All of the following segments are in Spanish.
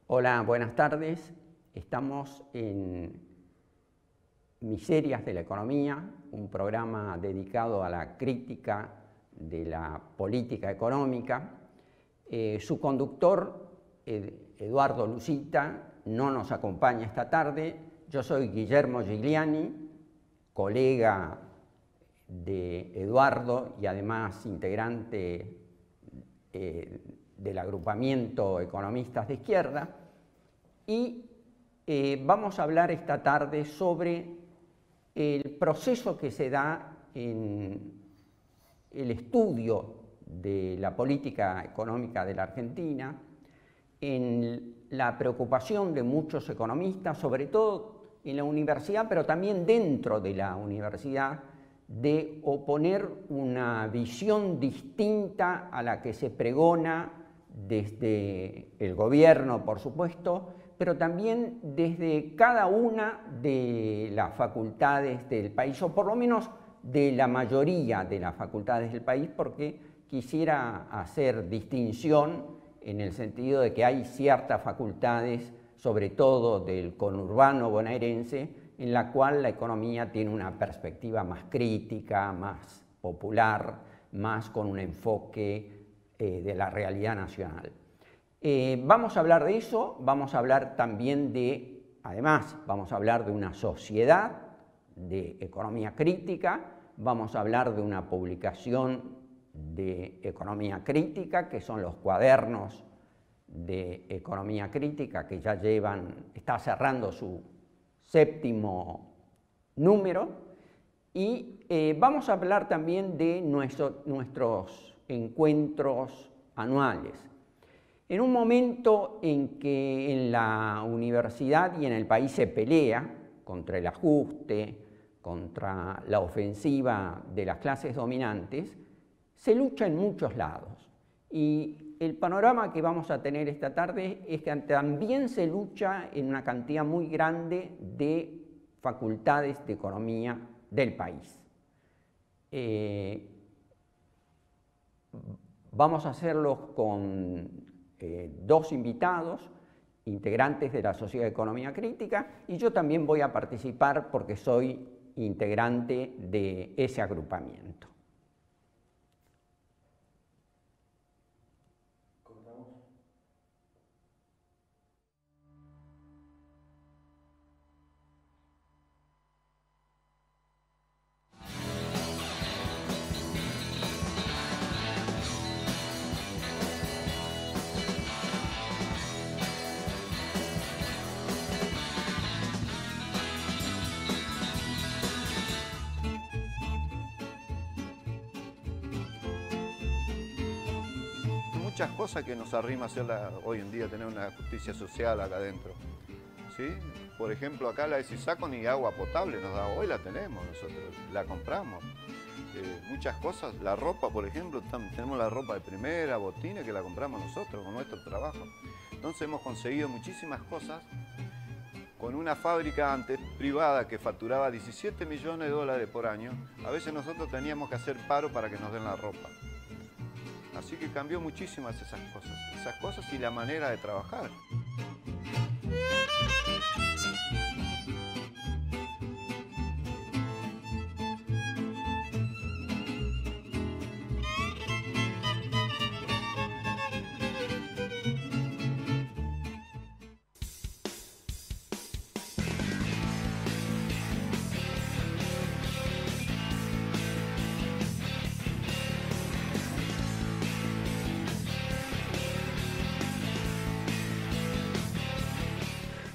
Hola, buenas tardes. Estamos en Miserias de la Economía, un programa dedicado a la crítica de la política económica. Su conductor, Eduardo Lucita, no nos acompaña esta tarde. Yo soy Guillermo Gigliani, colega de Eduardo y además integrante del agrupamiento Economistas de Izquierda, y vamos a hablar esta tarde sobre el proceso que se da en el estudio de la política económica de la Argentina, en la preocupación de muchos economistas, sobre todo en la universidad, pero también dentro de la universidad, de oponer una visión distinta a la que se pregona desde el gobierno, por supuesto, pero también desde cada una de las facultades del país, o por lo menos de la mayoría de las facultades del país, porque quisiera hacer distinción en el sentido de que hay ciertas facultades, sobre todo del conurbano bonaerense, en la cual la economía tiene una perspectiva más crítica, más popular, más con un enfoque de la realidad nacional. Vamos a hablar de eso, vamos a hablar también además, vamos a hablar de una sociedad de economía crítica, vamos a hablar de una publicación de economía crítica, que son los cuadernos de economía crítica, que ya está cerrando su 7º número, y vamos a hablar también de nuestros encuentros anuales. En un momento en que en la universidad y en el país se pelea contra el ajuste, contra la ofensiva de las clases dominantes, se lucha en muchos lados. Y el panorama que vamos a tener esta tarde es que también se lucha en una cantidad muy grande de facultades de economía del país. Vamos a hacerlo con dos invitados, integrantes de la Sociedad de Economía Crítica, y yo también voy a participar porque soy integrante de ese agrupamiento. Muchas cosas que nos arrima a hacer hoy en día, tener una justicia social acá adentro, ¿sí? Por ejemplo, acá la de Sisaco ni agua potable nos da, hoy la tenemos nosotros, la compramos. Muchas cosas, la ropa, por ejemplo, tenemos la ropa de primera, botines, que la compramos nosotros con nuestro trabajo. Entonces hemos conseguido muchísimas cosas con una fábrica antes privada que facturaba 17 millones de dólares por año. A veces nosotros teníamos que hacer paro para que nos den la ropa. Así que cambió muchísimas esas cosas y la manera de trabajar.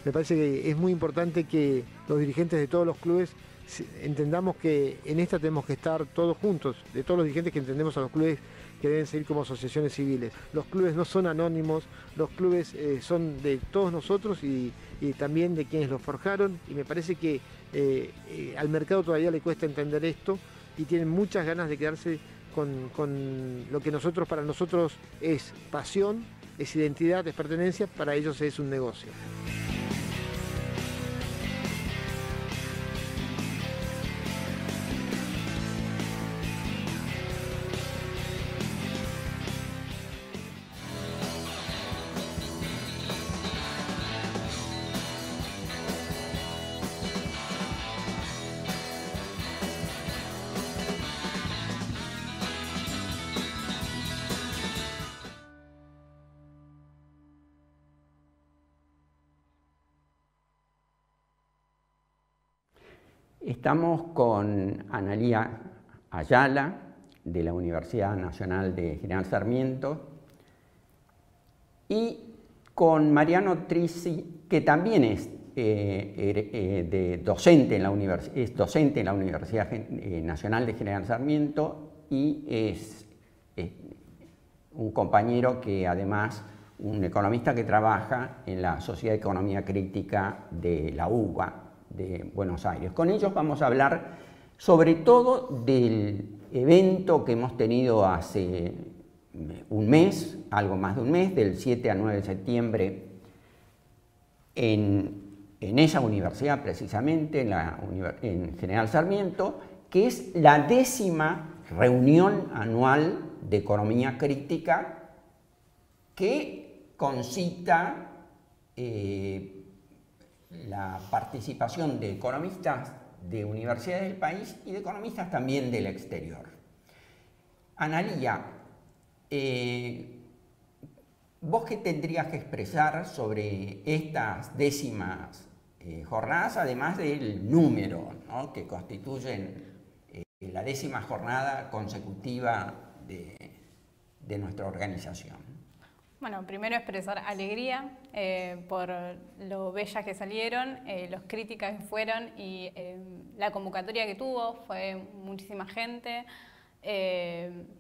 Me parece que es muy importante que los dirigentes de todos los clubes entendamos que en esta tenemos que estar todos juntos, de todos los dirigentes que entendemos a los clubes que deben seguir como asociaciones civiles. Los clubes no son anónimos, los clubes son de todos nosotros y también de quienes los forjaron, y me parece que al mercado todavía le cuesta entender esto y tienen muchas ganas de quedarse con lo que para nosotros es pasión, es identidad, es pertenencia, para ellos es un negocio. Estamos con Analía Ayala, de la Universidad Nacional de General Sarmiento, y con Mariano Trisi, que también es docente en la Universidad Nacional de General Sarmiento y es un compañero que además, un economista que trabaja en la Sociedad de Economía Crítica de la UBA de Buenos Aires. Con ellos vamos a hablar sobre todo del evento que hemos tenido hace un mes, algo más de un mes, del 7 al 9 de septiembre, en esa universidad precisamente, en General Sarmiento, que es la 10ª reunión anual de economía crítica que concita la participación de economistas de universidades del país y de economistas también del exterior. Analía, ¿vos qué tendrías que expresar sobre estas 10º jornadas, además del número, ¿no?, que constituyen la 10ª jornada consecutiva de nuestra organización? Bueno, primero expresar alegría por lo bellas que salieron, los críticas que fueron y la convocatoria que tuvo, fue muchísima gente,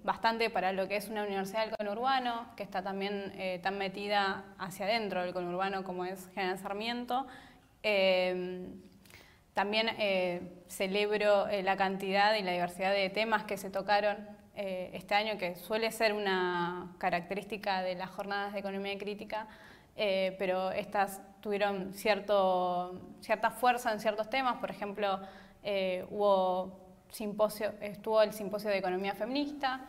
bastante para lo que es una universidad del conurbano, que está también tan metida hacia adentro del conurbano como es General Sarmiento. También celebro la cantidad y la diversidad de temas que se tocaron este año, que suele ser una característica de las jornadas de economía crítica, pero estas tuvieron cierta fuerza en ciertos temas. Por ejemplo, estuvo el simposio de economía feminista,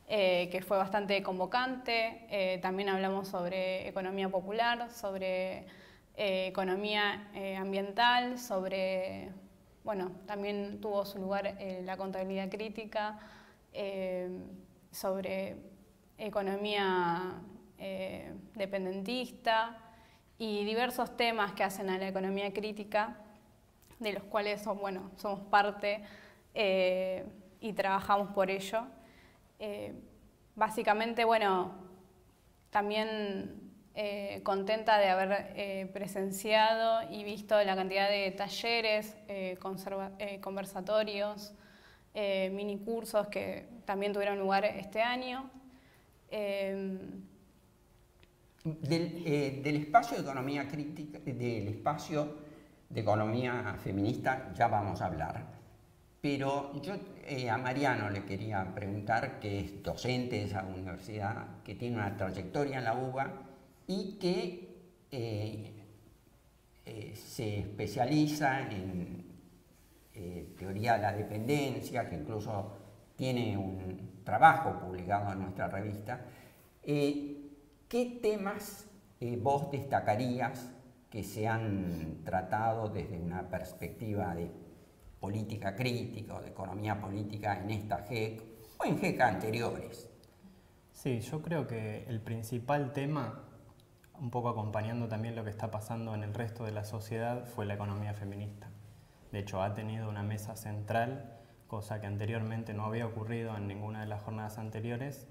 que fue bastante convocante. También hablamos sobre economía popular, sobre economía ambiental, bueno, también tuvo su lugar la contabilidad crítica, sobre economía dependentista y diversos temas que hacen a la economía crítica, de los cuales somos parte y trabajamos por ello. Básicamente, también contenta de haber presenciado y visto la cantidad de talleres, conversatorios, mini cursos que también tuvieron lugar este año. Del espacio de economía crítica, del espacio de economía feminista ya vamos a hablar, pero yo a Mariano le quería preguntar, que es docente de esa universidad, que tiene una trayectoria en la UBA y que se especializa en teoría de la dependencia, que incluso tiene un trabajo publicado en nuestra revista. ¿Qué temas vos destacarías que se han tratado desde una perspectiva de política crítica o de economía política en esta GEC o en GEC anteriores? Sí, yo creo que el principal tema, un poco acompañando también lo que está pasando en el resto de la sociedad, fue la economía feminista. De hecho, ha tenido una mesa central, cosa que anteriormente no había ocurrido en ninguna de las jornadas anteriores,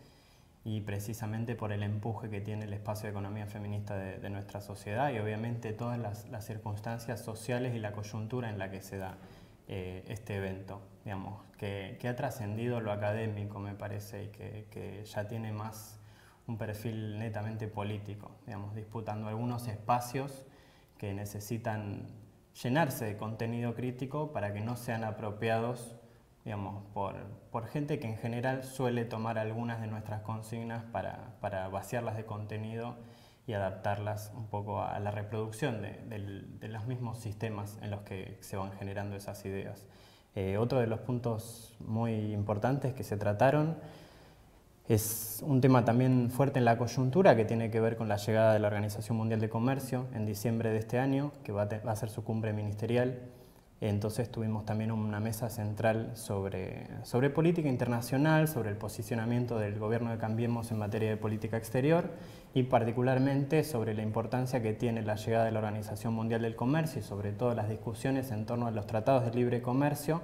y precisamente por el empuje que tiene el espacio de economía feminista de nuestra sociedad y obviamente todas las circunstancias sociales y la coyuntura en la que se da este evento, digamos, que ha trascendido lo académico, me parece, y que ya tiene más un perfil netamente político, digamos, disputando algunos espacios que necesitan llenarse de contenido crítico para que no sean apropiados, digamos, por gente que en general suele tomar algunas de nuestras consignas para vaciarlas de contenido y adaptarlas un poco a la reproducción de los mismos sistemas en los que se van generando esas ideas. Otro de los puntos muy importantes que se trataron es un tema también fuerte en la coyuntura, que tiene que ver con la llegada de la Organización Mundial de Comercio en diciembre de este año, que va a ser su cumbre ministerial. Entonces tuvimos también una mesa central sobre política internacional, sobre el posicionamiento del gobierno de Cambiemos en materia de política exterior y particularmente sobre la importancia que tiene la llegada de la Organización Mundial del Comercio y sobre todo las discusiones en torno a los tratados de libre comercio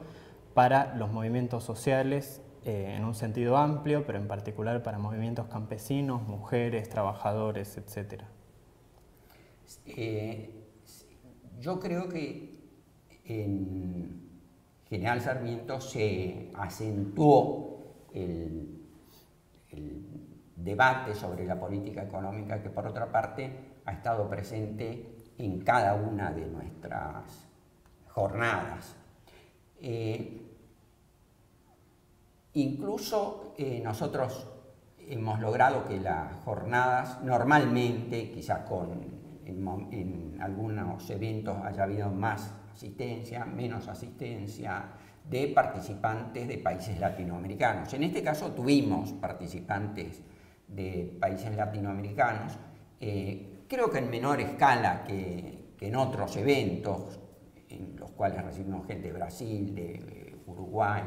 para los movimientos sociales en un sentido amplio, pero en particular para movimientos campesinos, mujeres, trabajadores, etc. Yo creo que en General Sarmiento se acentuó el debate sobre la política económica, que por otra parte ha estado presente en cada una de nuestras jornadas. Incluso nosotros hemos logrado que las jornadas, normalmente, quizás en algunos eventos haya habido más asistencia, menos asistencia de participantes de países latinoamericanos. En este caso tuvimos participantes de países latinoamericanos, creo que en menor escala que en otros eventos, en los cuales recibimos gente de Brasil, de Uruguay,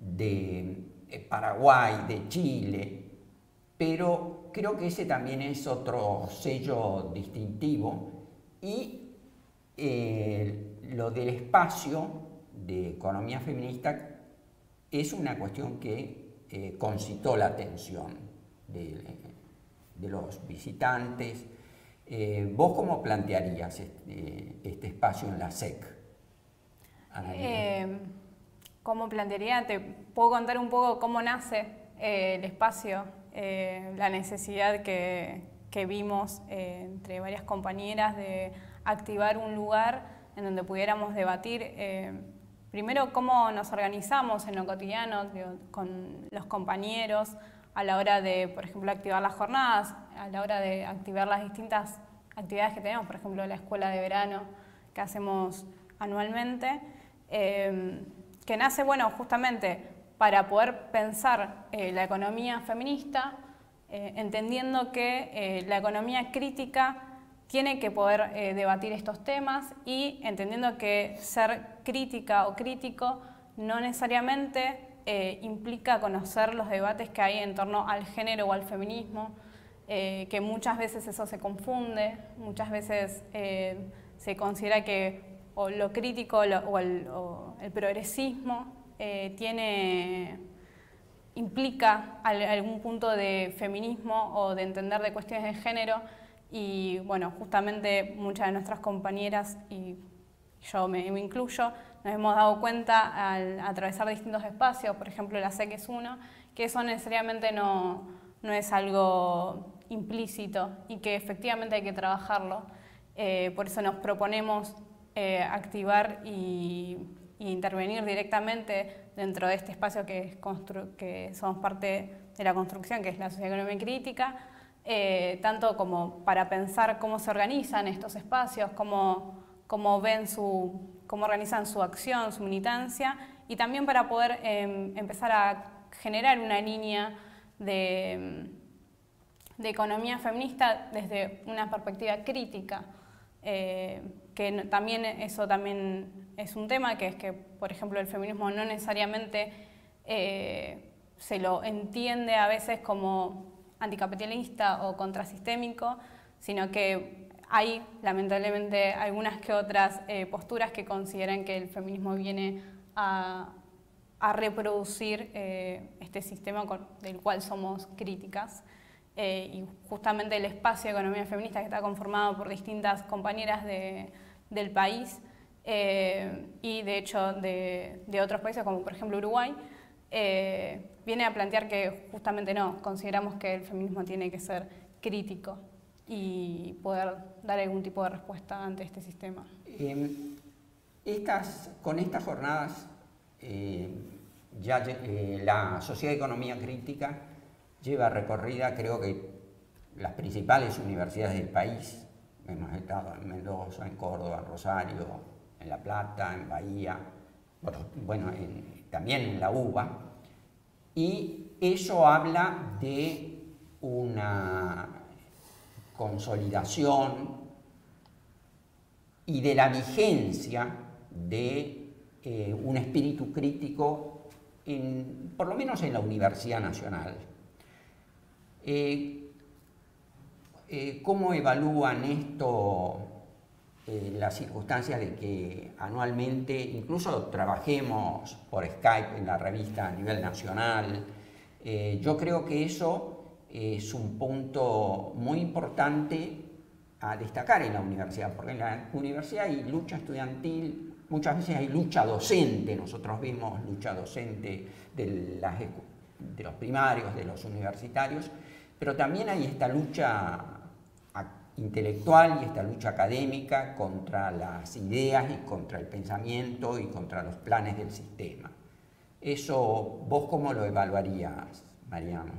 de Paraguay, de Chile, pero creo que ese también es otro sello distintivo y lo del espacio de economía feminista es una cuestión que concitó la atención de los visitantes. ¿Vos cómo plantearías este espacio en la SEC, Analía? ¿Cómo plantearía? Te puedo contar un poco cómo nace el espacio, la necesidad que vimos entre varias compañeras de activar un lugar en donde pudiéramos debatir, primero cómo nos organizamos en lo cotidiano con los compañeros a la hora de, por ejemplo, activar las jornadas, a la hora de activar las distintas actividades que tenemos, por ejemplo, la escuela de verano que hacemos anualmente, que nace, bueno, justamente para poder pensar la economía feminista, entendiendo que la economía crítica tiene que poder debatir estos temas y entendiendo que ser crítica o crítico no necesariamente implica conocer los debates que hay en torno al género o al feminismo, que muchas veces eso se confunde, muchas veces se considera que o lo crítico o el progresismo implica algún punto de feminismo o de entender de cuestiones de género. Y bueno, justamente muchas de nuestras compañeras, y yo me incluyo, nos hemos dado cuenta al atravesar distintos espacios, por ejemplo la SEC es uno, que eso necesariamente no es algo implícito y que efectivamente hay que trabajarlo. Por eso nos proponemos activar y intervenir directamente dentro de este espacio que somos parte de la construcción, que es la Sociedad de Economía Crítica, tanto como para pensar cómo se organizan estos espacios, cómo organizan su acción, su militancia, y también para poder empezar a generar una línea de economía feminista desde una perspectiva crítica, que también eso también es un tema, que es que, por ejemplo, el feminismo no necesariamente se lo entiende a veces como anticapitalista o contrasistémico, sino que hay lamentablemente algunas que otras posturas que consideran que el feminismo viene a reproducir este sistema del cual somos críticas. Y justamente el espacio de economía feminista, que está conformado por distintas compañeras del país y de hecho de otros países como por ejemplo Uruguay, viene a plantear que justamente no, consideramos que el feminismo tiene que ser crítico y poder dar algún tipo de respuesta ante este sistema. Con estas jornadas, la Sociedad de Economía Crítica lleva recorrida, creo que las principales universidades del país. Hemos estado en Mendoza, en Córdoba, en Rosario, en La Plata, en Bahía, bueno, también en la UBA, y eso habla de una consolidación y de la vigencia de un espíritu crítico, por lo menos en la Universidad Nacional. ¿Cómo evalúan esto las circunstancias de que anualmente incluso trabajemos por Skype en la revista a nivel nacional? Yo creo que eso es un punto muy importante a destacar en la universidad, porque en la universidad hay lucha estudiantil, muchas veces hay lucha docente. Nosotros vimos lucha docente de los primarios, de los universitarios, pero también hay esta lucha intelectual y esta lucha académica contra las ideas y contra el pensamiento y contra los planes del sistema. Eso, ¿vos cómo lo evaluarías, Mariano?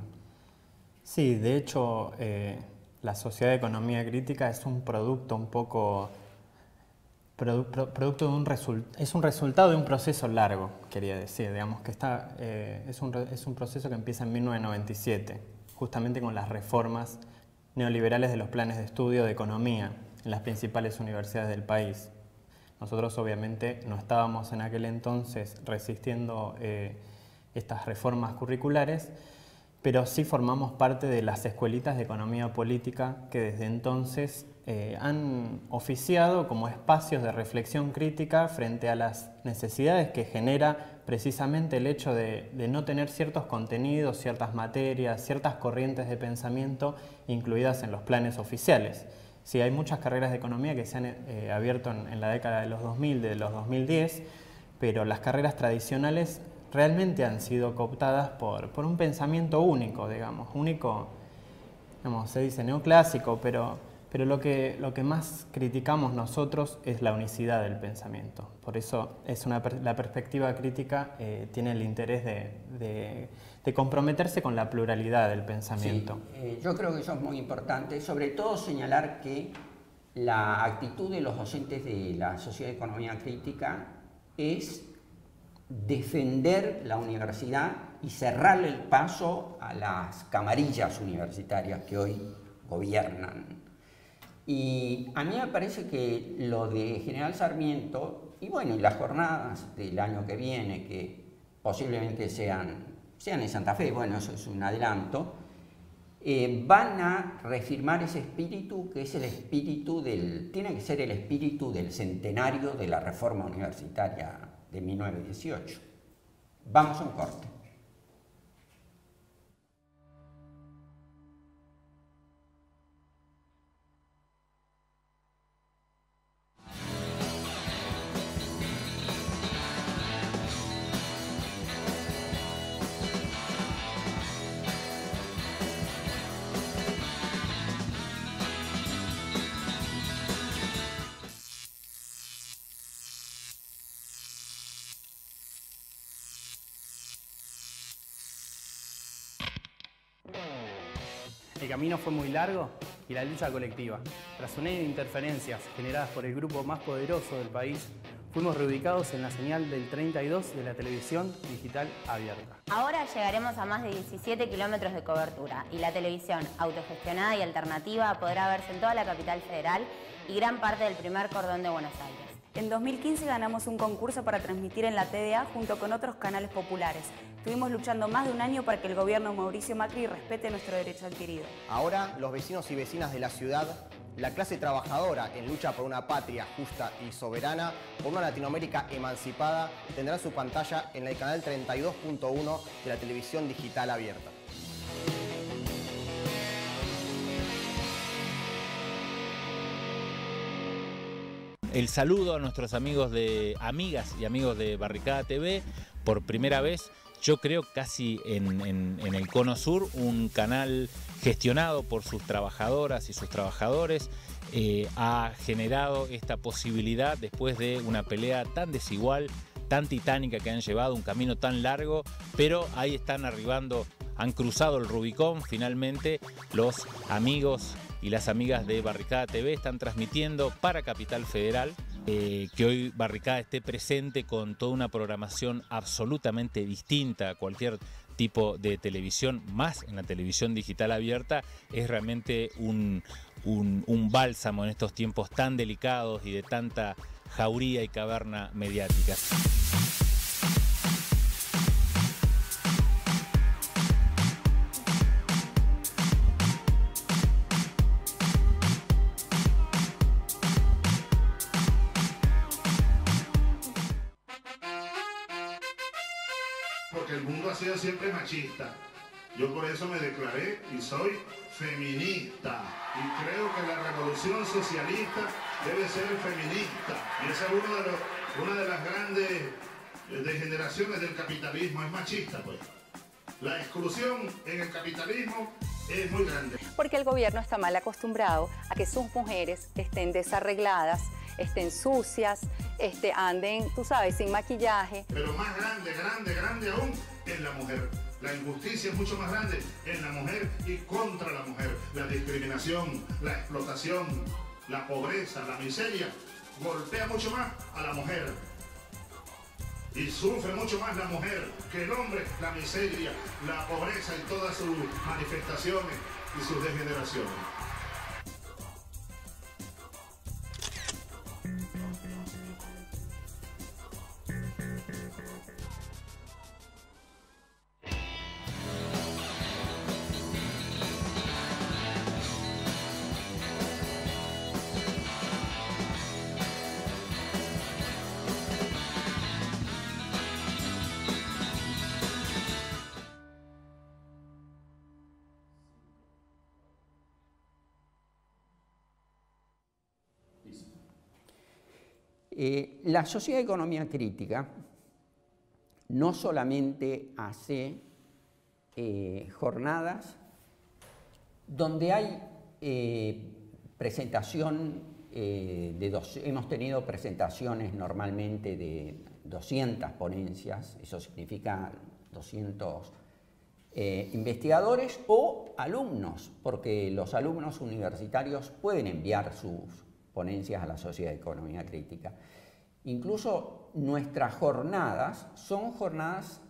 Sí, de hecho, la Sociedad de Economía Crítica es un producto un poco... producto de es un resultado de un proceso largo, quería decir, digamos que es un proceso que empieza en 1997, justamente con las reformas neoliberales de los planes de estudio de economía en las principales universidades del país. Nosotros obviamente no estábamos en aquel entonces resistiendo estas reformas curriculares, pero sí formamos parte de las escuelitas de economía política que desde entonces han oficiado como espacios de reflexión crítica frente a las necesidades que genera precisamente el hecho de no tener ciertos contenidos, ciertas materias, ciertas corrientes de pensamiento incluidas en los planes oficiales. Sí, hay muchas carreras de economía que se han abierto en la década de los 2000, de los 2010, pero las carreras tradicionales realmente han sido cooptadas por un pensamiento único, digamos, se dice neoclásico, pero lo que más criticamos nosotros es la unicidad del pensamiento. Por eso la perspectiva crítica tiene el interés de comprometerse con la pluralidad del pensamiento. Sí, yo creo que eso es muy importante, sobre todo señalar que la actitud de los docentes de la Sociedad de Economía Crítica es defender la universidad y cerrarle el paso a las camarillas universitarias que hoy gobiernan. Y a mí me parece que lo de General Sarmiento, y bueno, y las jornadas del año que viene, que posiblemente sean en Santa Fe, bueno, eso es un adelanto, van a reafirmar ese espíritu que es el espíritu tiene que ser el espíritu del centenario de la reforma universitaria de 1918. Vamos a un corte. El camino fue muy largo y la lucha colectiva. Tras un año de interferencias generadas por el grupo más poderoso del país, fuimos reubicados en la señal del 32 de la televisión digital abierta. Ahora llegaremos a más de 17 kilómetros de cobertura y la televisión autogestionada y alternativa podrá verse en toda la capital federal y gran parte del primer cordón de Buenos Aires. En 2015 ganamos un concurso para transmitir en la TDA junto con otros canales populares. Estuvimos luchando más de un año para que el gobierno de Mauricio Macri respete nuestro derecho adquirido. Ahora, los vecinos y vecinas de la ciudad, la clase trabajadora en lucha por una patria justa y soberana, por una Latinoamérica emancipada, tendrá su pantalla en el canal 32.1 de la televisión digital abierta. El saludo a nuestros amigas y amigos de Barricada TV. Por primera vez, yo creo casi en el Cono Sur, un canal gestionado por sus trabajadoras y sus trabajadores, ha generado esta posibilidad después de una pelea tan desigual, tan titánica que han llevado, un camino tan largo, pero ahí están arribando, han cruzado el Rubicón finalmente. Los amigos y las amigas de Barricada TV están transmitiendo para Capital Federal, que hoy Barricada esté presente con toda una programación absolutamente distinta a cualquier tipo de televisión, más en la televisión digital abierta, es realmente un bálsamo en estos tiempos tan delicados y de tanta jauría y caverna mediática. Porque el mundo ha sido siempre machista. Yo por eso me declaré y soy feminista. Y creo que la revolución socialista debe ser feminista. Y esa es una de las grandes degeneraciones del capitalismo, es machista, pues. La exclusión en el capitalismo es muy grande. Porque el gobierno está mal acostumbrado a que sus mujeres estén desarregladas, estén sucias, anden, tú sabes, sin maquillaje. Pero más grande aún en la mujer. La injusticia es mucho más grande en la mujer y contra la mujer. La discriminación, la explotación, la pobreza, la miseria, golpea mucho más a la mujer. Y sufre mucho más la mujer que el hombre, la miseria, la pobreza y todas sus manifestaciones y sus degeneraciones. La Sociedad de Economía Crítica no solamente hace jornadas donde hay presentación hemos tenido presentaciones normalmente de 200 ponencias, eso significa 200 investigadores o alumnos, porque los alumnos universitarios pueden enviar sus ponencias a la Sociedad de Economía Crítica. Incluso nuestras jornadas son jornadas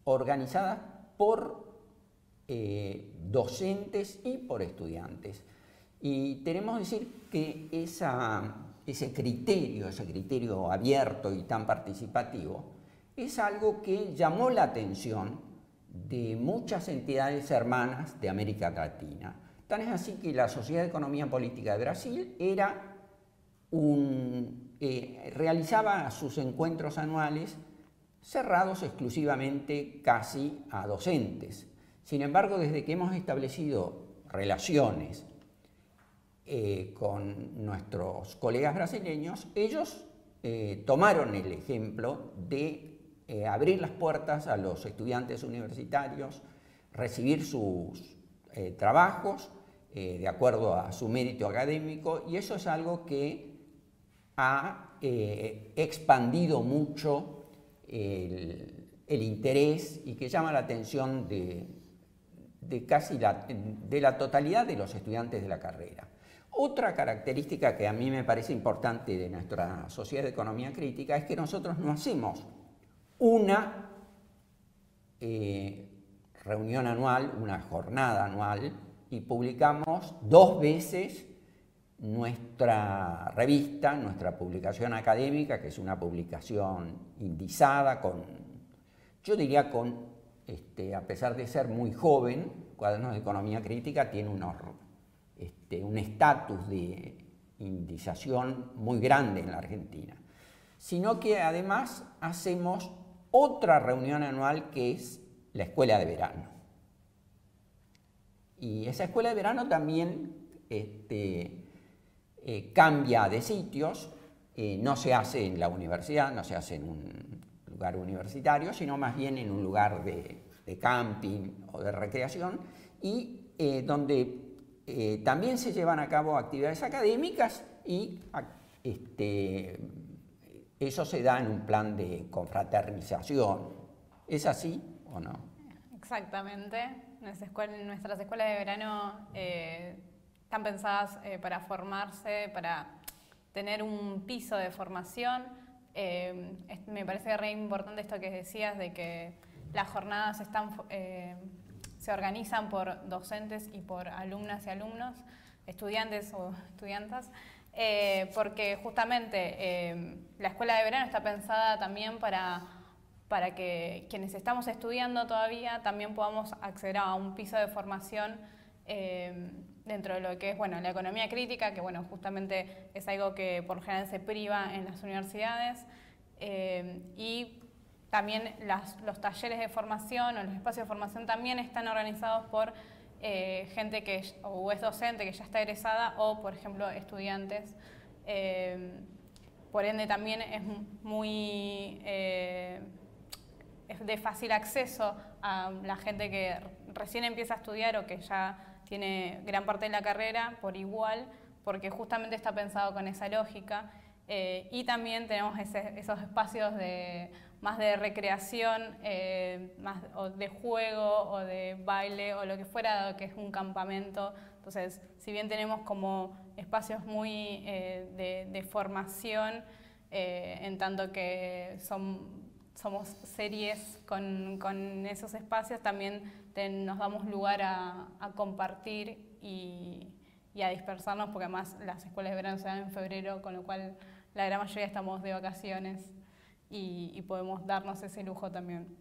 organizadas por docentes y por estudiantes. Y tenemos que decir que ese criterio abierto y tan participativo es algo que llamó la atención de muchas entidades hermanas de América Latina. Tan es así que la Sociedad de Economía Política de Brasil realizaba sus encuentros anuales cerrados exclusivamente casi a docentes. Sin embargo, desde que hemos establecido relaciones con nuestros colegas brasileños, ellos tomaron el ejemplo de abrir las puertas a los estudiantes universitarios, recibir sus trabajos de acuerdo a su mérito académico, y eso es algo que ha expandido mucho el interés y que llama la atención de casi de la totalidad de los estudiantes de la carrera. Otra característica que a mí me parece importante de nuestra Sociedad de Economía Crítica es que nosotros no hacemos una reunión anual, una jornada anual, y publicamos 2 veces nuestra revista, nuestra publicación académica, que es una publicación indizada, yo diría a pesar de ser muy joven, Cuadernos de Economía Crítica tiene un estatus de indización muy grande en la Argentina, sino que además hacemos otra reunión anual que es la Escuela de Verano. Y esa Escuela de Verano también cambia de sitios, no se hace en la universidad, no se hace en un lugar universitario, sino más bien en un lugar de camping o de recreación, y donde también se llevan a cabo actividades académicas, y eso se da en un plan de confraternización. ¿Es así o no? Exactamente. Nuestras escuelas de verano están pensadas para formarse, para tener un piso de formación. Me parece re importante esto que decías de que las jornadas se organizan por docentes y por alumnas y alumnos, estudiantes o estudiantas, porque justamente la escuela de verano está pensada también para que quienes estamos estudiando todavía también podamos acceder a un piso de formación dentro de lo que es la economía crítica, que justamente es algo que por lo general se priva en las universidades, y también los talleres de formación o los espacios de formación también están organizados por gente que o es docente que ya está egresada o, por ejemplo, estudiantes. Por ende también es muy es de fácil acceso a la gente que recién empieza a estudiar o que ya tiene gran parte de la carrera por igual, porque justamente está pensado con esa lógica. Y también tenemos esos espacios más de recreación, más o de juego o de baile o lo que fuera, que es un campamento. Entonces, si bien tenemos como espacios muy de formación, en tanto que somos series con esos espacios, también nos damos lugar a compartir y a dispersarnos, porque además las escuelas de verano se dan en febrero, con lo cual la gran mayoría estamos de vacaciones y podemos darnos ese lujo también.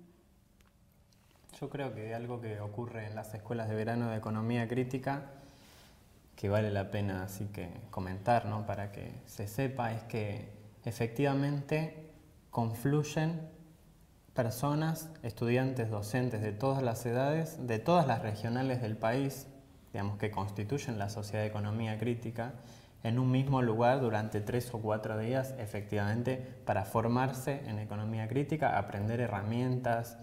Yo creo que algo que ocurre en las escuelas de verano de economía crítica, que vale la pena así que comentar, ¿no?, para que se sepa, es que efectivamente confluyen personas, estudiantes, docentes de todas las edades, de todas las regionales del país, digamos, que constituyen la Sociedad de Economía Crítica, en un mismo lugar durante 3 o 4 días, efectivamente, para formarse en economía crítica, aprender herramientas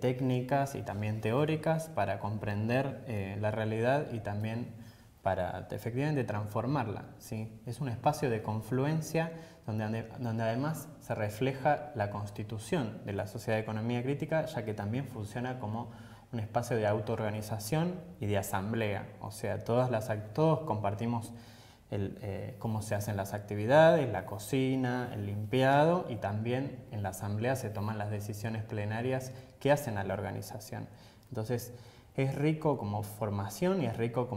técnicas y también teóricas para comprender la realidad y también para efectivamente transformarla, ¿sí? Es un espacio de confluencia donde además se refleja la constitución de la Sociedad de Economía Crítica, ya que también funciona como un espacio de autoorganización y de asamblea. O sea, todos compartimos cómo se hacen las actividades, la cocina, el limpiado, y también en la asamblea se toman las decisiones plenarias que hacen a la organización. Entonces, es rico como formación y es rico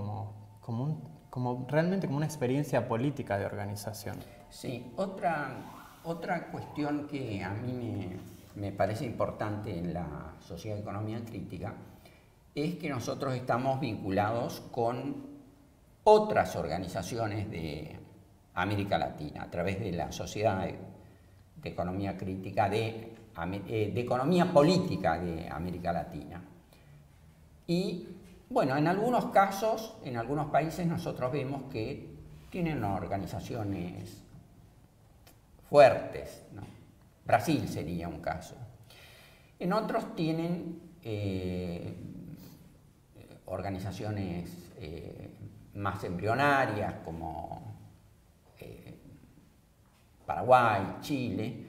realmente como una experiencia política de organización. Sí, otra cuestión que a mí me parece importante en la Sociedad de Economía Crítica es que nosotros estamos vinculados con otras organizaciones de América Latina a través de la Sociedad de Economía Crítica, de Economía Política de América Latina. Y bueno, en algunos casos, en algunos países nosotros vemos que tienen organizaciones fuertes, ¿no? Brasil sería un caso. En otros tienen organizaciones más embrionarias como Paraguay, Chile,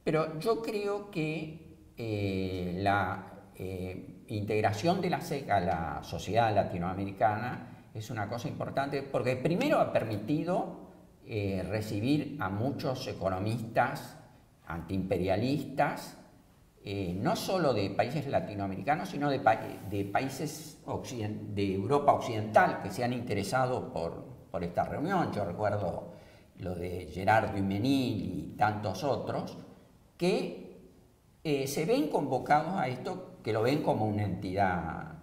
pero yo creo que la integración de la SEC a la sociedad latinoamericana es una cosa importante porque primero ha permitido recibir a muchos economistas antiimperialistas, no solo de países latinoamericanos, sino de países de Europa Occidental que se han interesado por esta reunión. Yo recuerdo lo de Gerardo Imenil y tantos otros, que se ven convocados a esto, que lo ven como una entidad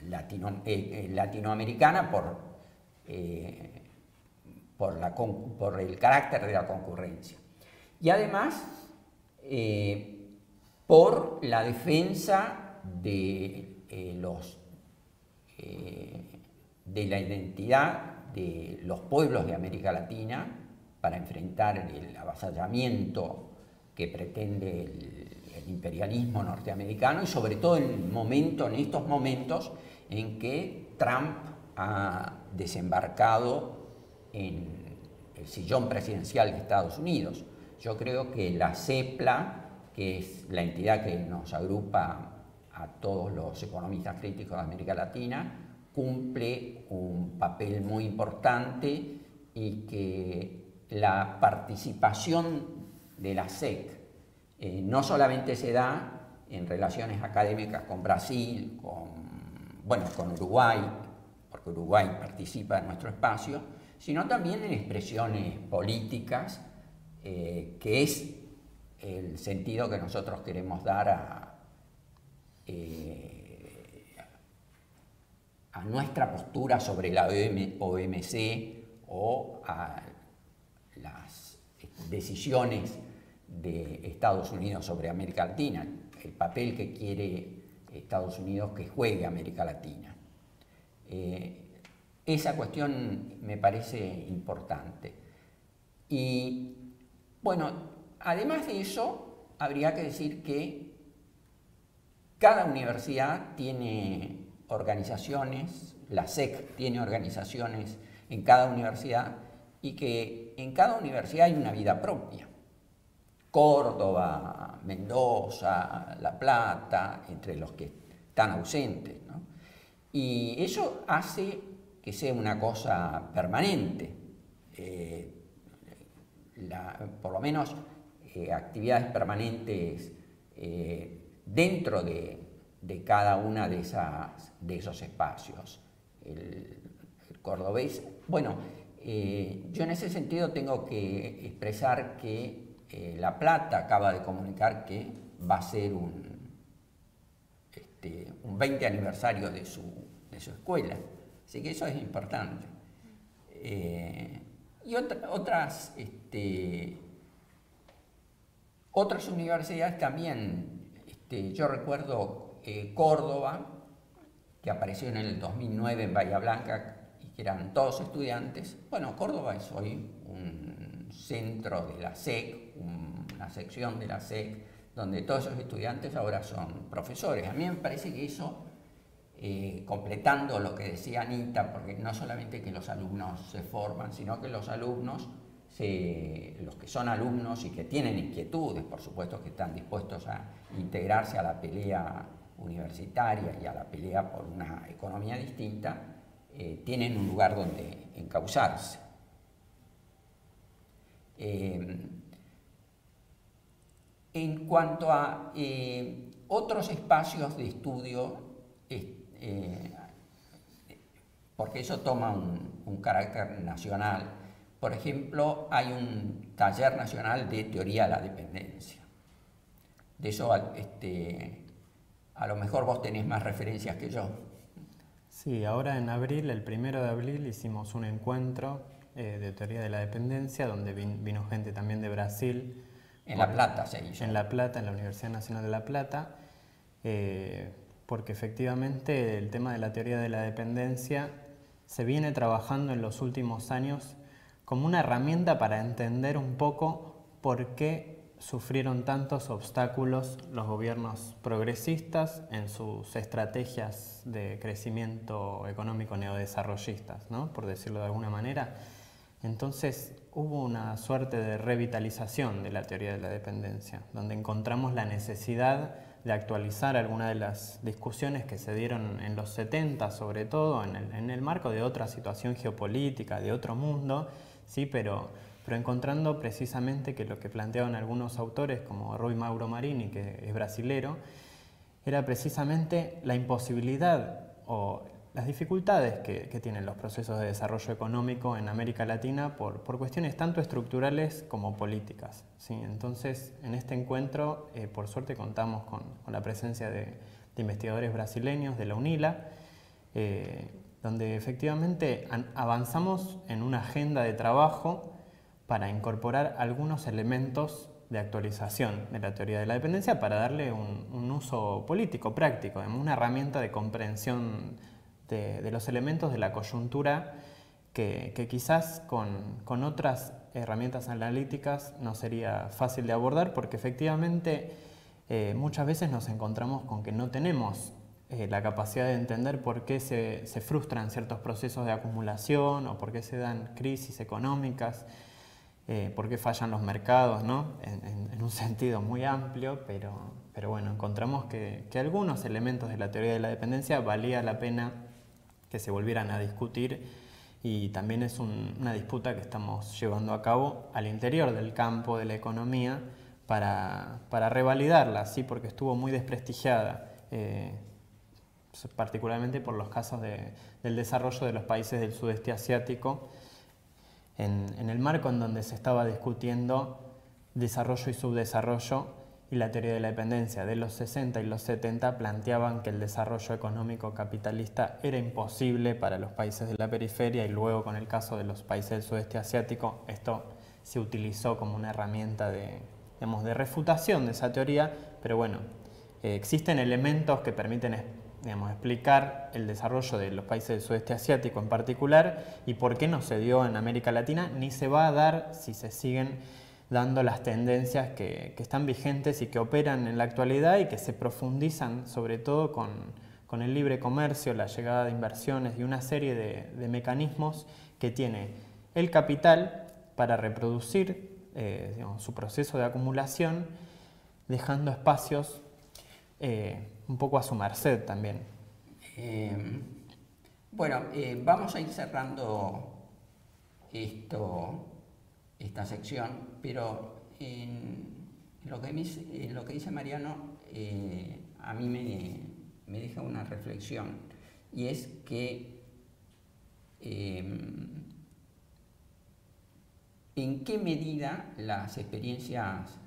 latinoamericana por el carácter de la concurrencia. Y además, por la defensa de la identidad de los pueblos de América Latina para enfrentar el avasallamiento que pretende el imperialismo norteamericano, y sobre todo en estos momentos en que Trump ha desembarcado en el sillón presidencial de Estados Unidos. Yo creo que la CEPLA, que es la entidad que nos agrupa a todos los economistas críticos de América Latina, cumple un papel muy importante, y que la participación de la SEC no solamente se da en relaciones académicas con Brasil, con Uruguay, porque Uruguay participa en nuestro espacio, sino también en expresiones políticas, que es el sentido que nosotros queremos dar a nuestra postura sobre la OMC o a las decisiones de Estados Unidos sobre América Latina, el papel que quiere Estados Unidos que juegue América Latina. Esa cuestión me parece importante. Y bueno, además de eso, habría que decir que cada universidad tiene organizaciones, la SEC tiene organizaciones en cada universidad, y que en cada universidad hay una vida propia. Córdoba, Mendoza, La Plata, entre los que están ausentes, ¿no? Y eso hace que sea una cosa permanente. Por lo menos actividades permanentes dentro de cada una de esos espacios. El cordobés, bueno, yo en ese sentido tengo que expresar que La Plata acaba de comunicar que va a ser un 20 aniversario de su escuela, así que eso es importante. Y otras universidades también, yo recuerdo Córdoba, que apareció en el 2009 en Bahía Blanca, y que eran todos estudiantes. Bueno, Córdoba es hoy un centro de la SEC, una sección de la SEC, donde todos esos estudiantes ahora son profesores. A mí me parece que eso, completando lo que decía Anita, porque no solamente que los alumnos se forman, sino que los alumnos, los que son alumnos y que tienen inquietudes, por supuesto que están dispuestos a integrarse a la pelea universitaria y a la pelea por una economía distinta, tienen un lugar donde encauzarse. En cuanto a otros espacios de estudio, porque eso toma un carácter nacional, por ejemplo, hay un taller nacional de teoría de la dependencia. De eso a lo mejor vos tenés más referencias que yo. Sí, ahora en abril, el 1 de abril, hicimos un encuentro de teoría de la dependencia, donde vino gente también de Brasil. En La Plata se hizo. En La Plata, en la Universidad Nacional de La Plata, porque efectivamente el tema de la teoría de la dependencia se viene trabajando en los últimos años como una herramienta para entender un poco por qué sufrieron tantos obstáculos los gobiernos progresistas en sus estrategias de crecimiento económico neodesarrollistas, ¿no? Por decirlo de alguna manera. Entonces hubo una suerte de revitalización de la teoría de la dependencia, donde encontramos la necesidad de actualizar algunas de las discusiones que se dieron en los 70, sobre todo en el marco de otra situación geopolítica, de otro mundo, sí, pero encontrando precisamente que lo que planteaban algunos autores, como Rui Mauro Marini, que es brasilero, era precisamente la imposibilidad o las dificultades que tienen los procesos de desarrollo económico en América Latina por cuestiones tanto estructurales como políticas, ¿sí? Entonces, en este encuentro, por suerte, contamos con la presencia de investigadores brasileños de la UNILA, donde efectivamente avanzamos en una agenda de trabajo para incorporar algunos elementos de actualización de la teoría de la dependencia para darle un uso político, práctico, una herramienta de comprensión de los elementos de la coyuntura que quizás con otras herramientas analíticas no sería fácil de abordar, porque efectivamente muchas veces nos encontramos con que no tenemos la capacidad de entender por qué se frustran ciertos procesos de acumulación o por qué se dan crisis económicas, por qué fallan los mercados, ¿no? En un sentido muy amplio, pero bueno, encontramos que algunos elementos de la teoría de la dependencia valía la pena que se volvieran a discutir, y también es una disputa que estamos llevando a cabo al interior del campo de la economía para revalidarla, ¿sí? Porque estuvo muy desprestigiada, particularmente por los casos del desarrollo de los países del sudeste asiático, en el marco en donde se estaba discutiendo desarrollo y subdesarrollo, y la teoría de la dependencia de los 60 y los 70 planteaban que el desarrollo económico capitalista era imposible para los países de la periferia, y luego con el caso de los países del sudeste asiático esto se utilizó como una herramienta de refutación de esa teoría. Pero bueno, existen elementos que permiten explicar el desarrollo de los países del sudeste asiático en particular, y por qué no se dio en América Latina, ni se va a dar si se siguen dando las tendencias que están vigentes y que operan en la actualidad y que se profundizan sobre todo con el libre comercio, la llegada de inversiones y una serie de mecanismos que tiene el capital para reproducir su proceso de acumulación, dejando espacios un poco a su merced también. Bueno, vamos a ir cerrando esta sección, pero en lo que dice Mariano a mí me deja una reflexión, y es que en qué medida las experiencias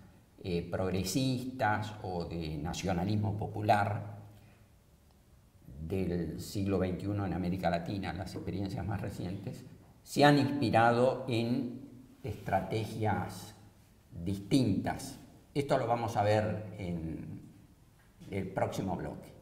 progresistas o de nacionalismo popular del siglo XXI en América Latina, las experiencias más recientes, se han inspirado en estrategias distintas. Esto lo vamos a ver en el próximo bloque.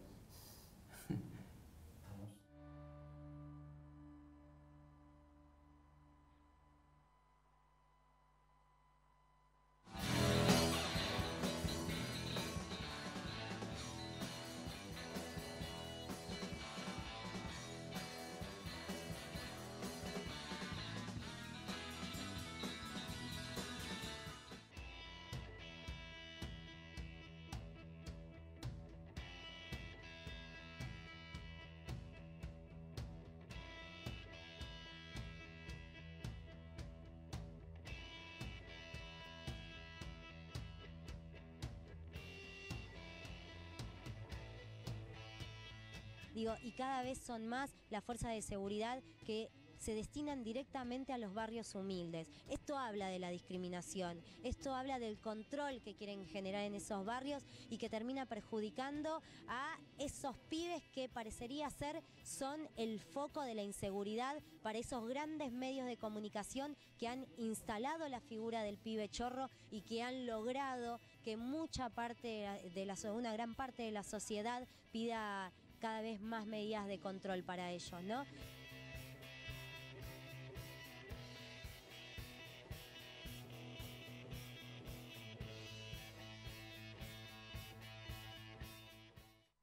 Y cada vez son más las fuerzas de seguridad que se destinan directamente a los barrios humildes. Esto habla de la discriminación, esto habla del control que quieren generar en esos barrios y que termina perjudicando a esos pibes que parecería ser son el foco de la inseguridad para esos grandes medios de comunicación que han instalado la figura del pibe chorro y que han logrado que una gran parte de la sociedad pida cada vez más medidas de control para ellos, ¿no?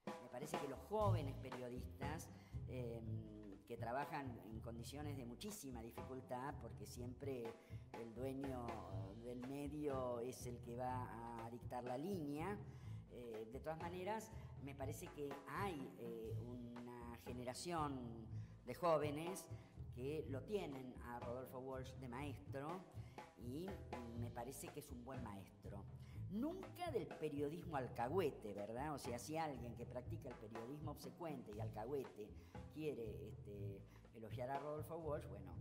Me parece que los jóvenes periodistas que trabajan en condiciones de muchísima dificultad, porque siempre el dueño del medio es el que va a dictar la línea, de todas maneras, me parece que hay una generación de jóvenes que lo tienen a Rodolfo Walsh de maestro, y me parece que es un buen maestro. Nunca del periodismo alcahuete, ¿verdad? O sea, si alguien que practica el periodismo obsecuente y alcahuete quiere elogiar a Rodolfo Walsh, bueno,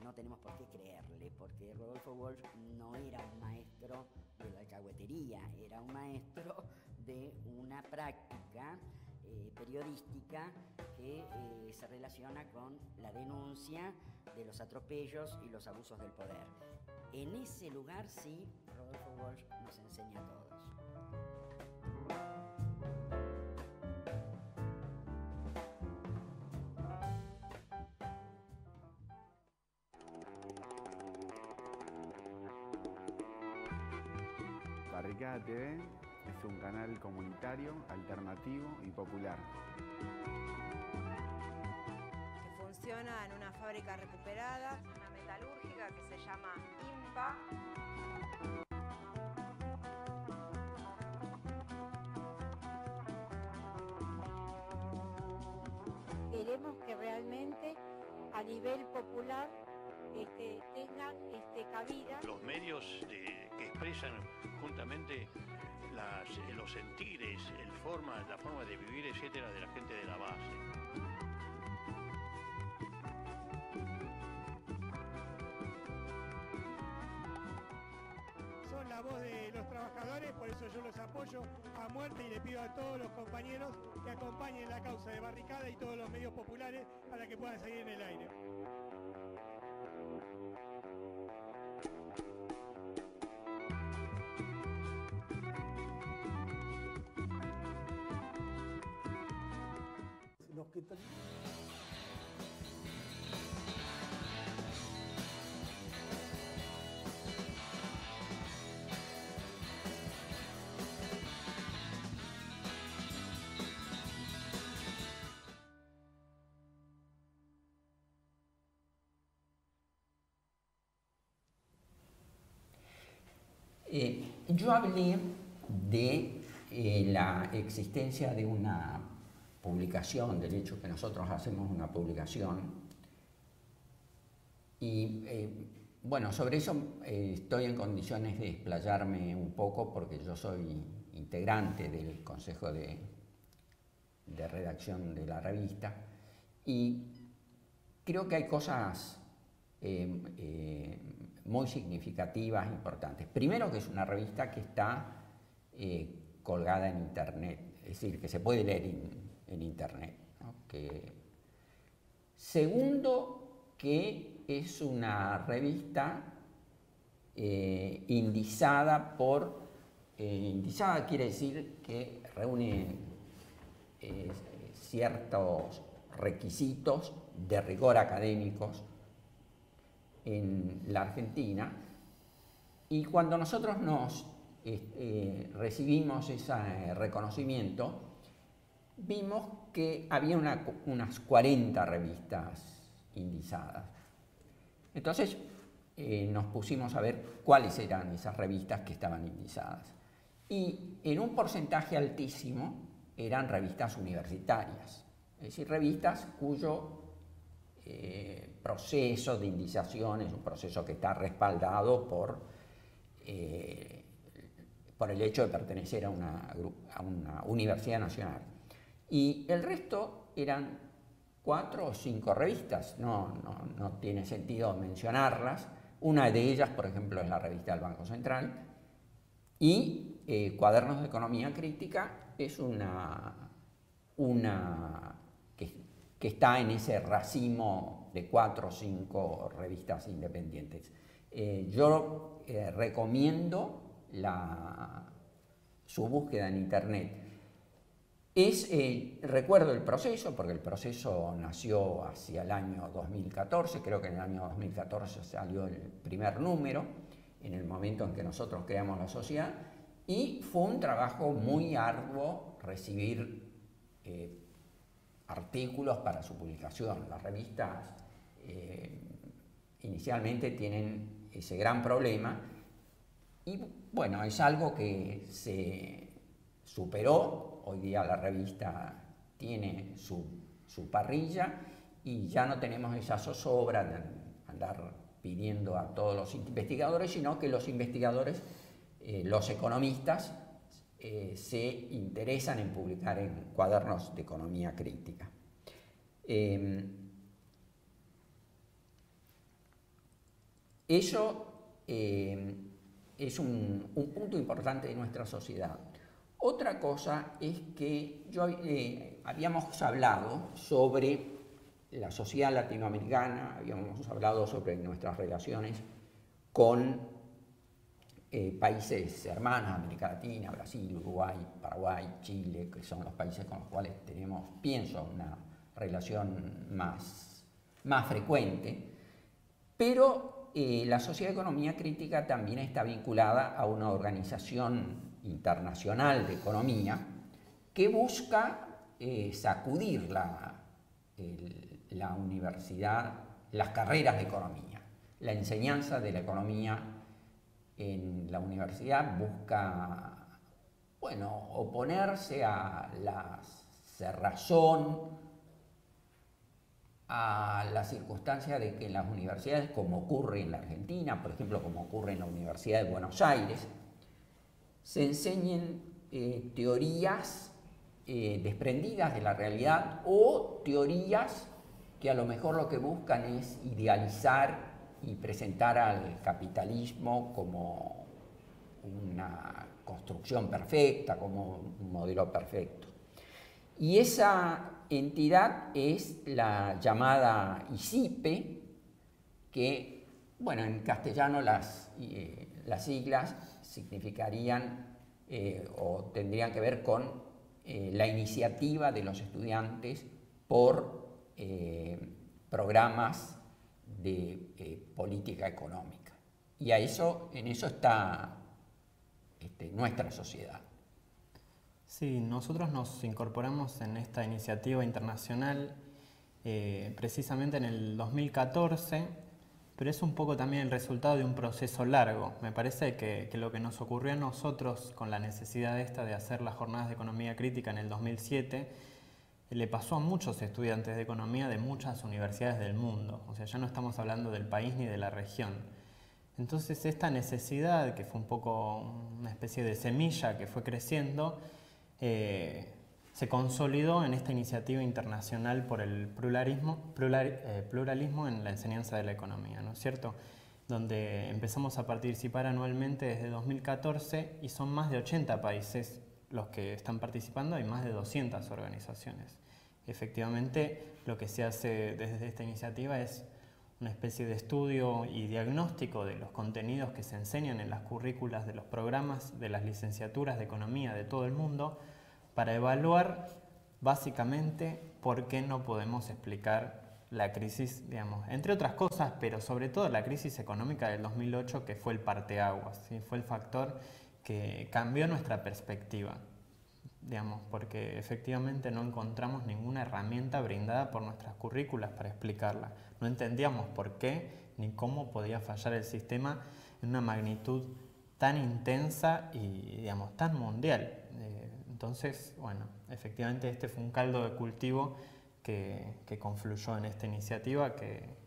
no tenemos por qué creerle, porque Rodolfo Walsh no era un maestro de la alcahuetería, era un maestro de una práctica periodística que se relaciona con la denuncia de los atropellos y los abusos del poder. En ese lugar sí, Rodolfo Walsh nos enseña a todos. Barricada TV es un canal comunitario, alternativo y popular. Que funciona en una fábrica recuperada, una metalúrgica que se llama IMPA. Queremos que realmente a nivel popular tengan cabida. Los medios que expresan juntamente los sentires, la forma de vivir, etcétera, de la gente de la base. Son la voz de los trabajadores, por eso yo los apoyo a muerte y le pido a todos los compañeros que acompañen la causa de Barricada y todos los medios populares para que puedan seguir en el aire. Yo hablé de la existencia de una publicación, del hecho que nosotros hacemos una publicación, y bueno, sobre eso estoy en condiciones de explayarme un poco porque yo soy integrante del Consejo de Redacción de la revista y creo que hay cosas muy significativas, importantes. Primero, que es una revista que está colgada en Internet, es decir, que se puede leer en Internet, ¿no? Segundo, que es una revista indizada indizada quiere decir que reúne ciertos requisitos de rigor académicos en la Argentina, y cuando nosotros recibimos ese reconocimiento, vimos que había unas 40 revistas indizadas. Entonces nos pusimos a ver cuáles eran esas revistas que estaban indizadas. Y en un porcentaje altísimo eran revistas universitarias, es decir, revistas cuyo proceso de indización es un proceso que está respaldado por el hecho de pertenecer a una universidad nacional. Y el resto eran 4 o 5 revistas, no tiene sentido mencionarlas. Una de ellas, por ejemplo, es la revista del Banco Central, y Cuadernos de Economía Crítica es una que está en ese racimo de 4 o 5 revistas independientes. Yo recomiendo su búsqueda en Internet. Recuerdo el proceso, porque el proceso nació hacia el año 2014, creo que en el año 2014 salió el primer número, en el momento en que nosotros creamos la sociedad, y fue un trabajo muy arduo recibir artículos para su publicación. Las revistas inicialmente tienen ese gran problema y bueno, es algo que se superó. Hoy día la revista tiene su parrilla y ya no tenemos esa zozobra de andar pidiendo a todos los investigadores, sino que los investigadores, los economistas, se interesan en publicar en Cuadernos de Economía Crítica. Eso es un punto importante de nuestra sociedad. Otra cosa es que habíamos hablado sobre la sociedad latinoamericana, habíamos hablado sobre nuestras relaciones con países hermanos, América Latina, Brasil, Uruguay, Paraguay, Chile, que son los países con los cuales tenemos, pienso, una relación más frecuente, pero la Sociedad de Economía Crítica también está vinculada a una organización internacional de economía que busca sacudir la universidad, las carreras de economía. La enseñanza de la economía en la universidad busca, bueno, oponerse a la cerrazón a la circunstancia de que en las universidades, como ocurre en la Argentina, por ejemplo, como ocurre en la Universidad de Buenos Aires, se enseñen teorías desprendidas de la realidad o teorías que a lo mejor lo que buscan es idealizar y presentar al capitalismo como una construcción perfecta, como un modelo perfecto. Y esa entidad es la llamada ICIPE, que, bueno, en castellano las siglas significarían o tendrían que ver con la iniciativa de los estudiantes por programas de política económica. Y en eso está nuestra sociedad. Sí, nosotros nos incorporamos en esta iniciativa internacional precisamente en el 2014, pero es un poco también el resultado de un proceso largo. Me parece que lo que nos ocurrió a nosotros con la necesidad esta de hacer las jornadas de economía crítica en el 2007, le pasó a muchos estudiantes de economía de muchas universidades del mundo. O sea, ya no estamos hablando del país ni de la región. Entonces esta necesidad, que fue un poco una especie de semilla que fue creciendo, se consolidó en esta iniciativa internacional por el pluralismo en la enseñanza de la economía, ¿no es cierto? Donde empezamos a participar anualmente desde 2014 y son más de 80 países los que están participando y más de 200 organizaciones. Efectivamente, lo que se hace desde esta iniciativa es una especie de estudio y diagnóstico de los contenidos que se enseñan en las currículas de los programas de las licenciaturas de economía de todo el mundo para evaluar básicamente por qué no podemos explicar la crisis, digamos, entre otras cosas, pero sobre todo la crisis económica del 2008, que fue el parteaguas, ¿sí? Fue el factor que cambió nuestra perspectiva, digamos, porque efectivamente no encontramos ninguna herramienta brindada por nuestras currículas para explicarla. No entendíamos por qué ni cómo podía fallar el sistema en una magnitud tan intensa y, digamos, tan mundial. Entonces, bueno, efectivamente este fue un caldo de cultivo que confluyó en esta iniciativa que,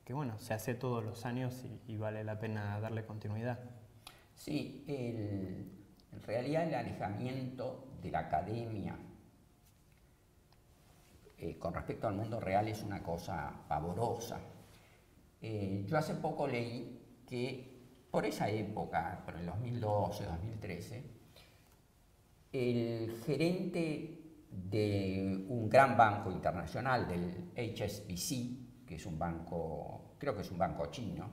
bueno, se hace todos los años y vale la pena darle continuidad. Sí, en realidad el alejamiento de la academia con respecto al mundo real es una cosa pavorosa. Yo hace poco leí que por esa época, por el 2012, 2013, el gerente de un gran banco internacional, del HSBC, que es un banco, creo que es un banco chino,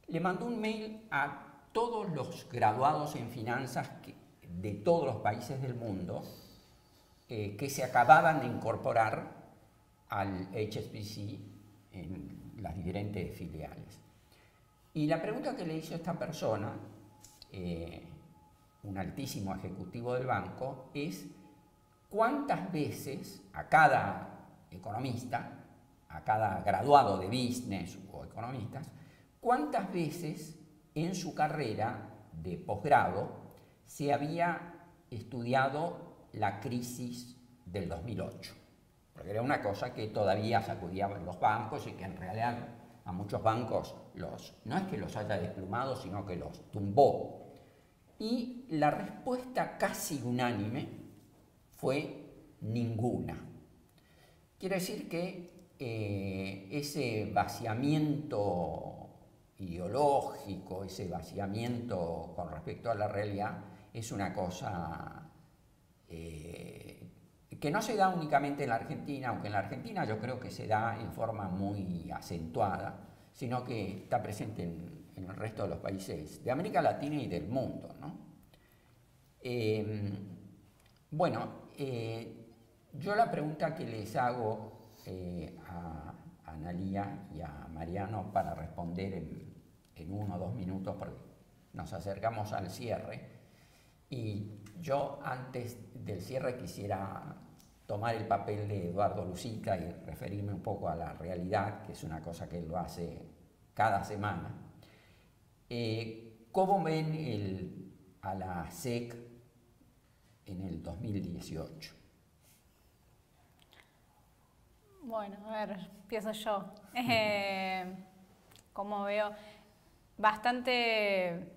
le mandó un mail a todos los graduados en finanzas de todos los países del mundo que se acababan de incorporar al HSBC en las diferentes filiales. Y la pregunta que le hizo esta persona, un altísimo ejecutivo del banco, es cuántas veces a cada economista, a cada graduado de business o economistas, cuántas veces en su carrera de posgrado se había estudiado la crisis del 2008, porque era una cosa que todavía sacudía los bancos y que en realidad a muchos bancos no es que los haya desplumado, sino que los tumbó. Y la respuesta casi unánime fue ninguna. Quiere decir que ese vaciamiento ideológico, ese vaciamiento con respecto a la realidad, es una cosa que no se da únicamente en la Argentina, aunque en la Argentina yo creo que se da en forma muy acentuada, sino que está presente en el resto de los países de América Latina y del mundo, ¿no? Yo la pregunta que les hago a Analía y a Mariano para responder en 1 o 2 minutos, porque nos acercamos al cierre, y yo antes del cierre quisiera tomar el papel de Eduardo Lucita y referirme un poco a la realidad, que es una cosa que él lo hace cada semana. ¿Cómo ven a la SEC en el 2018? Bueno, a ver, empiezo yo. Como veo, bastante,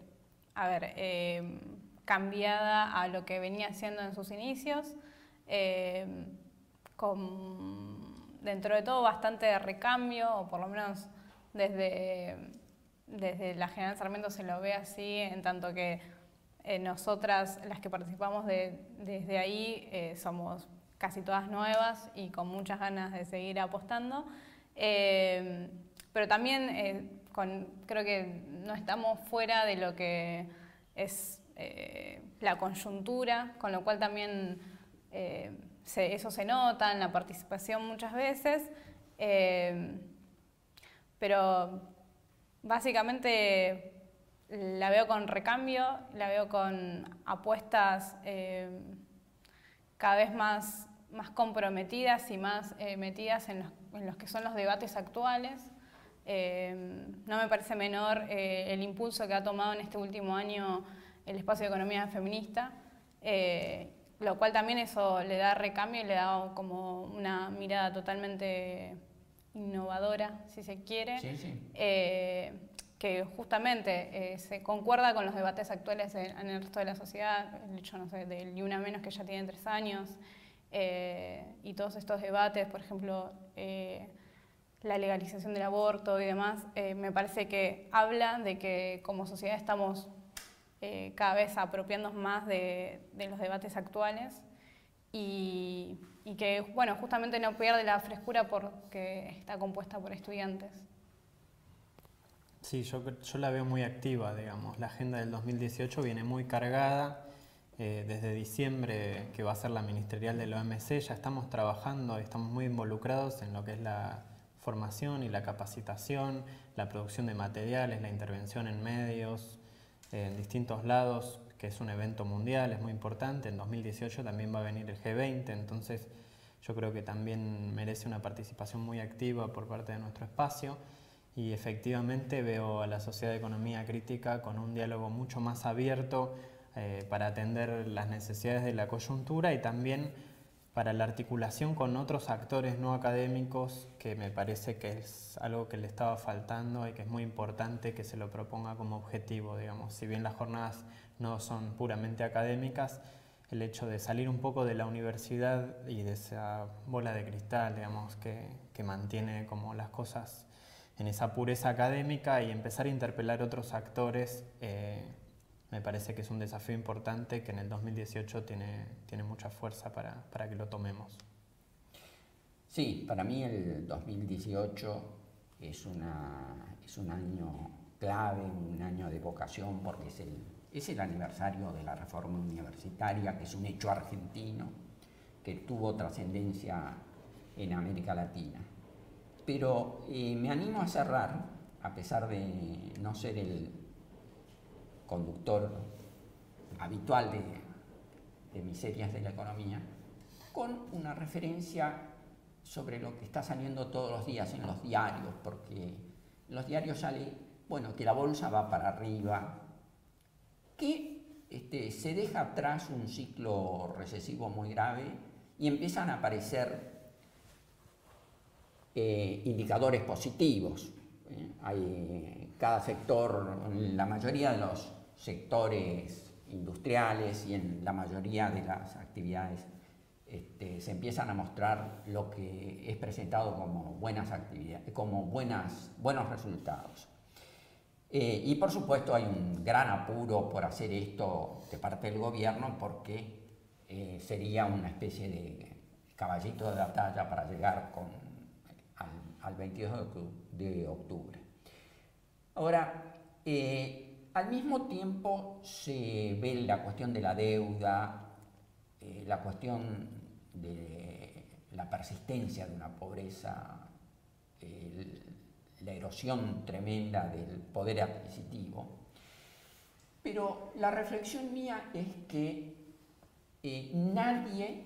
cambiada a lo que venía haciendo en sus inicios, dentro de todo bastante recambio, o por lo menos desde la General Sarmiento se lo ve así, en tanto que nosotras, las que participamos desde ahí, somos casi todas nuevas y con muchas ganas de seguir apostando. Pero también creo que no estamos fuera de lo que es la coyuntura, con lo cual también eso se nota en la participación muchas veces. Pero básicamente la veo con recambio, la veo con apuestas cada vez más comprometidas y más metidas en los que son los debates actuales. No me parece menor el impulso que ha tomado en este último año el espacio de economía feminista, lo cual también eso le da recambio y le da como una mirada totalmente innovadora, si se quiere, sí, sí. Que justamente se concuerda con los debates actuales en el resto de la sociedad, el hecho, no sé, del Ni Una Menos, que ya tiene 3 años, y todos estos debates, por ejemplo, la legalización del aborto y demás, me parece que habla de que como sociedad estamos cada vez apropiándonos más de los debates actuales y que, bueno, justamente no pierde la frescura porque está compuesta por estudiantes. Sí, yo la veo muy activa, digamos. La agenda del 2018 viene muy cargada. Desde diciembre, que va a ser la ministerial de la OMC, ya estamos trabajando, estamos muy involucrados en lo que es la formación y la capacitación, la producción de materiales, la intervención en medios, en distintos lados, que es un evento mundial, es muy importante. En 2018 también va a venir el G20, entonces yo creo que también merece una participación muy activa por parte de nuestro espacio. Y efectivamente veo a la Sociedad de Economía Crítica con un diálogo mucho más abierto para atender las necesidades de la coyuntura y también para la articulación con otros actores no académicos, que me parece que es algo que le estaba faltando y que es muy importante que se lo proponga como objetivo, digamos. Si bien las jornadas no son puramente académicas, el hecho de salir un poco de la universidad y de esa bola de cristal, digamos, que mantiene como las cosas en esa pureza académica y empezar a interpelar otros actores, me parece que es un desafío importante que en el 2018 tiene mucha fuerza para que lo tomemos. Sí, para mí el 2018 es un año clave, un año de vocación, porque es el aniversario de la reforma universitaria, que es un hecho argentino que tuvo trascendencia en América Latina. Pero me animo a cerrar, a pesar de no ser el conductor habitual de Miserias de la Economía, con una referencia sobre lo que está saliendo todos los días en los diarios, porque en los diarios sale, bueno, que la bolsa va para arriba, que se deja atrás un ciclo recesivo muy grave y empiezan a aparecer indicadores positivos. Hay cada sector, en la mayoría de los sectores industriales y en la mayoría de las actividades se empiezan a mostrar lo que es presentado como buenas actividades, como buenos resultados. Y por supuesto hay un gran apuro por hacer esto de parte del gobierno, porque sería una especie de caballito de batalla para llegar al 22 de octubre. Ahora, al mismo tiempo se ve la cuestión de la deuda, la cuestión de la persistencia de una pobreza, la erosión tremenda del poder adquisitivo. Pero la reflexión mía es que nadie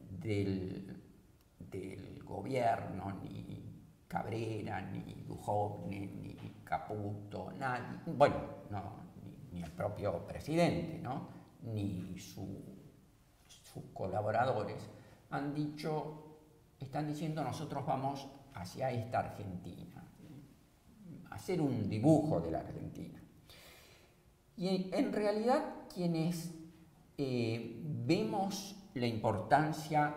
del gobierno, ni Cabrera, ni Duhovne, ni Caputo, nadie, bueno, no, ni el propio presidente, ¿no? Ni su sus colaboradores, están diciendo nosotros vamos hacia esta Argentina, hacer un dibujo de la Argentina. Y en realidad quienes vemos la importancia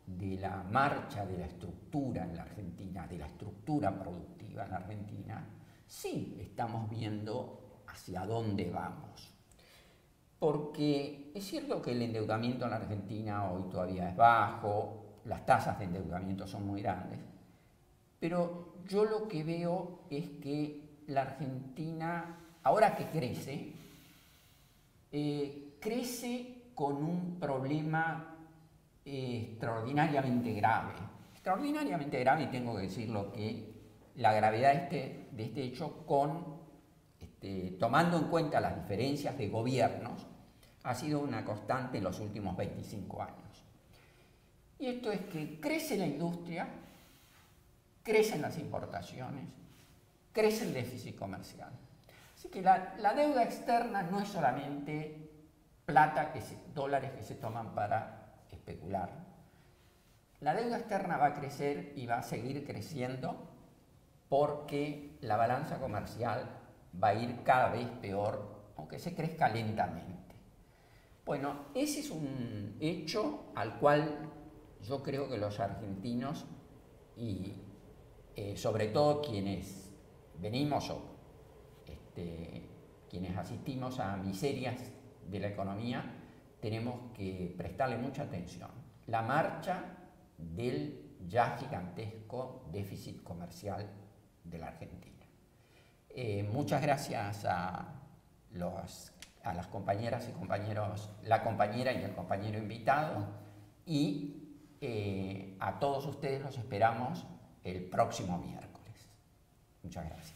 de la marcha de la estructura en la Argentina, de la estructura productiva en la Argentina, sí estamos viendo hacia dónde vamos. Porque es cierto que el endeudamiento en la Argentina hoy todavía es bajo, las tasas de endeudamiento son muy grandes, pero yo lo que veo es que la Argentina, ahora que crece, crece con un problema extraordinariamente grave. Extraordinariamente grave, y tengo que decirlo que la gravedad de este hecho tomando en cuenta las diferencias de gobiernos, ha sido una constante en los últimos 25 años. Y esto es que crece la industria, crecen las importaciones, crece el déficit comercial. Así que la deuda externa no es solamente plata, dólares que se toman para especular. La deuda externa va a crecer y va a seguir creciendo porque la balanza comercial va a ir cada vez peor, aunque se crezca lentamente. Bueno, ese es un hecho al cual yo creo que los argentinos y sobre todo quienes venimos o quienes asistimos a miserias de la economía, tenemos que prestarle mucha atención. La marcha del ya gigantesco déficit comercial de la Argentina. Muchas gracias a las compañeras y compañeros, la compañera y el compañero invitado, y a todos ustedes los esperamos el próximo miércoles. Muchas gracias.